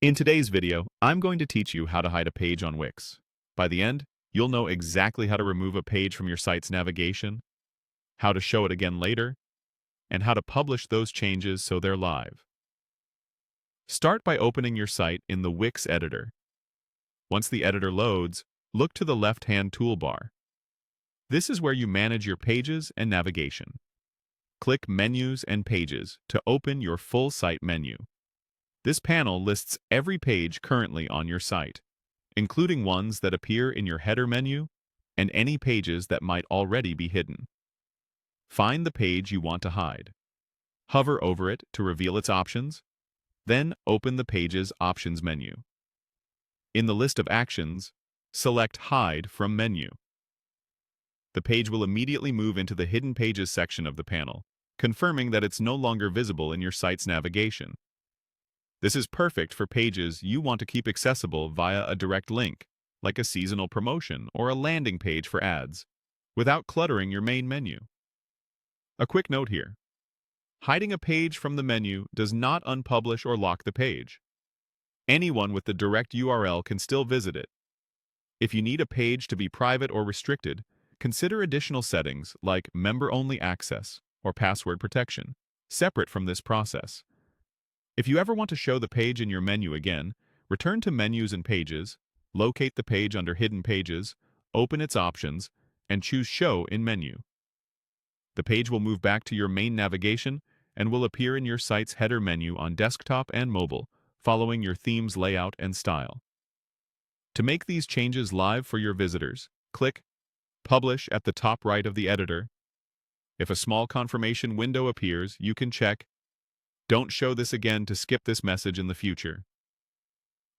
In today's video, I'm going to teach you how to hide a page on Wix. By the end, you'll know exactly how to remove a page from your site's navigation, how to show it again later, and how to publish those changes so they're live. Start by opening your site in the Wix Editor. Once the editor loads, look to the left-hand toolbar. This is where you manage your pages and navigation. Click Menus and Pages to open your full site menu. This panel lists every page currently on your site, including ones that appear in your header menu and any pages that might already be hidden. Find the page you want to hide. Hover over it to reveal its options, then open the Page's Options menu. In the list of actions, select Hide from Menu. The page will immediately move into the Hidden Pages section of the panel, confirming that it's no longer visible in your site's navigation. This is perfect for pages you want to keep accessible via a direct link, like a seasonal promotion or a landing page for ads, without cluttering your main menu. A quick note here. Hiding a page from the menu does not unpublish or lock the page. Anyone with the direct URL can still visit it. If you need a page to be private or restricted, consider additional settings like member-only access or password protection, separate from this process. If you ever want to show the page in your menu again, return to Menus and Pages, locate the page under Hidden Pages, open its options, and choose Show in Menu. The page will move back to your main navigation and will appear in your site's header menu on desktop and mobile, following your theme's layout and style. To make these changes live for your visitors, click Publish at the top right of the editor. If a small confirmation window appears, you can check Don't show this again to skip this message in the future.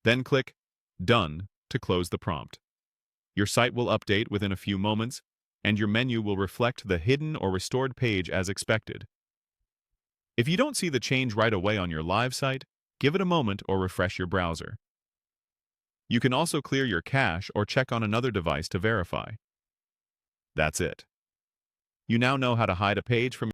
Then click Done to close the prompt. Your site will update within a few moments, and your menu will reflect the hidden or restored page as expected. If you don't see the change right away on your live site, give it a moment or refresh your browser. You can also clear your cache or check on another device to verify. That's it. You now know how to hide a page from